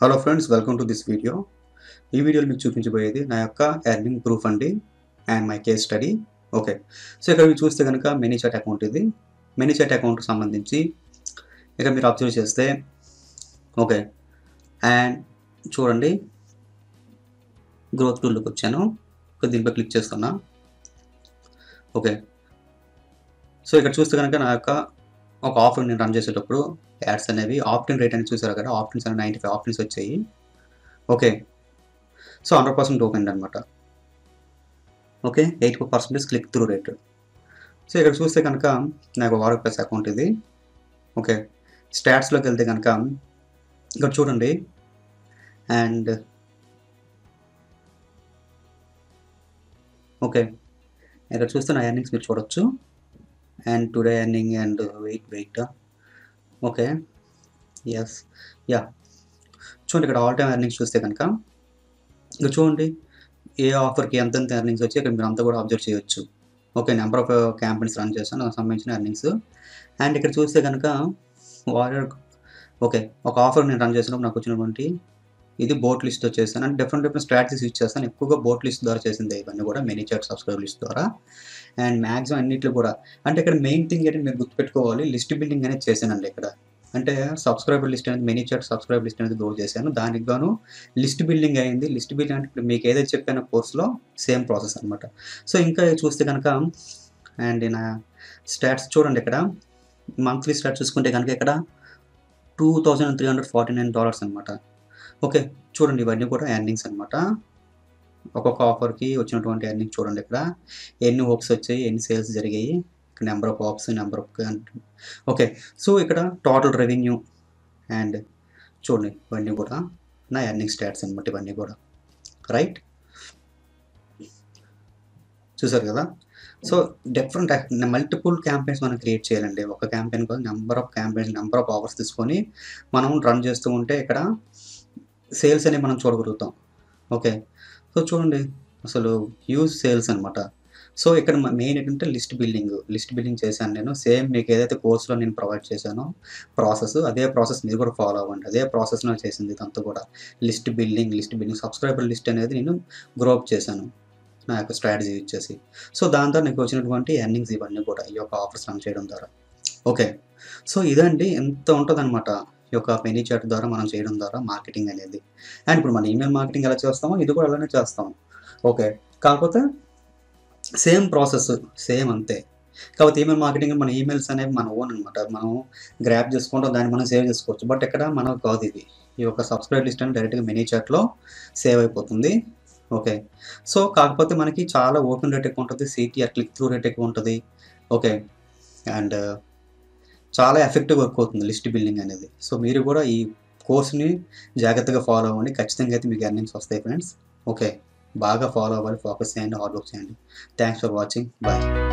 Hello friends, welcome to this video. ఈ వీడియోలో మీకు చూపించబోయేది నా యొక్క ఎర్నింగ్ ప్రూఫ్ అండి and my case study. Okay, so ఇక్కడ మీరు చూస్తే కనుక మెనీచాట్ అకౌంట్ ఇది. మెనీచాట్ అకౌంట్కి సంబంధించి ఇక్కడ మీరు అబ్జర్వ్ చేస్తే ఓకే, అండ్ చూడండి గ్రోత్ టూల్లోకి వచ్చాను. దీనిపై క్లిక్ చేస్తున్నా. ఓకే, సో ఇక్కడ చూస్తే కనుక నా యొక్క ఒక ఆఫర్ నేను రన్ చేసేటప్పుడు యాడ్స్ అనేవి ఆప్టిన్ రేట్ అని చూసారు కదా, ఆప్షన్స్ అనేవి 95 ఆప్షన్స్ వచ్చాయి. ఓకే, సో 100% ఓపెన్ అనమాట. Okay, 84% click through rate. So ఇక్కడ చూస్తే కనుక నాకు వారప్లస్ అకౌంట్ ఇది. ఓకే, స్టాట్స్లోకి వెళ్తే కనుక ఇక్కడ చూడండి, అండ్ ఓకే ఇక్కడ చూస్తే నా ఎర్నింగ్స్ మీరు చూడొచ్చు. And today earning and wait okay, yes yeah, చూడండి ఇక్కడ ఆల్ టైమ్ ఎర్నింగ్స్ చూస్తే కనుక ఇక్కడ చూడండి ఏ ఆఫర్కి ఎంతెంత ఎర్నింగ్స్ వచ్చి ఇక్కడ మీరు అంతా కూడా అబ్జర్వ్ చేయొచ్చు. Okay, number of campaigns run చేస్తాను, దానికి సంబంధించిన ఎర్నింగ్స్. అండ్ ఇక్కడ చూస్తే కనుక వారియర్ ఓకే, ఒక ఆఫర్ నేను రన్ చేసినప్పుడు నాకు వచ్చినటువంటి ఇది బోట్ లిస్ట్ చేస్తాను. అంటే డిఫరెంట్ స్ట్రాటజీస్ యూజ్ చేస్తాను. ఎక్కువగా బోట్ లిస్ట్ ద్వారా చేసింది ఇవన్నీ కూడా మెనీచాట్ సబ్స్క్రైబ్ లిస్ట్ ద్వారా. అండ్ మ్యాక్సిమం అన్నింటిలో కూడా అంటే ఇక్కడ మెయిన్ థింగ్ ఏంటంటే మీరు గుర్తుపెట్టుకోవాలి, లిస్ట్ బిల్డింగ్ అనేది చేశానండి ఇక్కడ. అంటే సబ్స్క్రైబర్ లిస్ట్ అనేది మెనీచాట్ సబ్స్క్రైబ్ లిస్ట్ అనేది గ్రో చేశాను. దానికి గాను లిస్ట్ బిల్డింగ్ అయింది. లిస్ట్ బిల్డింగ్ అంటే ఇప్పుడు మీకు ఏదైతే చెప్పానో కోర్సులో సేమ్ ప్రాసెస్ అనమాట. సో ఇంకా చూస్తే కనుక అండ్ నా స్టాట్స్ చూడండి, ఇక్కడ మంత్లీ స్టాట్స్ చూసుకుంటే కనుక ఇక్కడ $2,349 అనమాట. ఓకే, చూడండి ఇవన్నీ కూడా ఎర్నింగ్స్ అనమాట. ఒక్కొక్క ఆఫర్కి వచ్చినటువంటి ఎర్నింగ్ చూడండి, ఇక్కడ ఎన్ని హోప్స్ వచ్చాయి, ఎన్ని సేల్స్ జరిగాయి, number of apps, number of okay. So ఇక్కడ టోటల్ రెవెన్యూ అండ్ చూడండి ఇవన్నీ కూడా నా ఎర్నింగ్ స్టాట్స్ అనమాట. ఇవన్నీ కూడా రైట్, చూసారు కదా. సో డిఫరెంట్ మల్టిపుల్ క్యాంపెయిన్స్ మనం క్రియేట్ చేయాలండి. ఒక క్యాంపెయిన్ కోసం number of campaigns, number of offers తీసుకొని మనం రన్ చేస్తూ ఉంటే ఇక్కడ సేల్స్ అనేవి మనం చూడగలుగుతాం. ఓకే, సో చూడండి అసలు హ్యూజ్ సేల్స్ అనమాట. సో ఇక్కడ మెయిన్ ఏంటంటే లిస్ట్ బిల్డింగ్ చేశాను నేను. సేమ్ మీకు ఏదైతే కోర్సులో నేను ప్రొవైడ్ చేశానో ప్రాసెస్, అదే ప్రాసెస్ మీరు కూడా ఫాలో అవ్వండి. అదే ప్రాసెస్లో చేసింది ఇదంతా కూడా. లిస్ట్ బిల్డింగ్ సబ్స్క్రైబర్ లిస్ట్ అనేది నేను గ్రో అప్ చేశాను నా యొక్క స్ట్రాటజీ ఇచ్చేసి. సో దాని ద్వారా నాకు వచ్చినటువంటి ఎర్నింగ్స్ ఇవన్నీ కూడా ఈ యొక్క ఆఫర్స్ రన్ చేయడం ద్వారా. ఓకే, సో ఇదండి ఎంత ఉంటుంది అనమాట ఈ యొక్క మెనీచాట్ ద్వారా మనం చేయడం ద్వారా మార్కెటింగ్ అనేది. అండ్ ఇప్పుడు మన ఈమెయిల్ మార్కెటింగ్ ఎలా చేస్తామో ఇది కూడా అలానే చేస్తాం. ఓకే, కాకపోతే సేమ్ ప్రాసెస్, సేమ్ అంతే. కాకపోతే ఈమెయిల్ మార్కెటింగ్ మన ఈమెయిల్స్ అనేవి మన ఓన్ అనమాట. మనం గ్రాప్ చేసుకుంటాం, దాన్ని మనం సేవ్ చేసుకోవచ్చు. బట్ ఇక్కడ మనకు కాదు ఇది. ఈ యొక్క సబ్స్క్రైబ్ లిస్ట్ అని డైరెక్ట్గా మెనీచాట్లో సేవ్ అయిపోతుంది. ఓకే, సో కాకపోతే మనకి చాలా ఓపెన్ రేట్ ఎక్కువ ఉంటుంది, సిటిఆర్ క్లిక్ త్రూ రేట్ ఎక్కువ ఉంటుంది. ఓకే, అండ్ చాలా ఎఫెక్టివ్ వర్క్ అవుతుంది లిస్ట్ బిల్డింగ్ అనేది. సో మీరు కూడా ఈ కోర్స్ని జాగ్రత్తగా ఫాలో అవ్వండి. ఖచ్చితంగా అయితే మీకు ఎర్నింగ్స్ వస్తాయి ఫ్రెండ్స్. ఓకే, బాగా ఫాలో అవ్వాలి, ఫోకస్ చేయండి, హార్డ్ వర్క్ చేయండి. Thanks for watching, bye.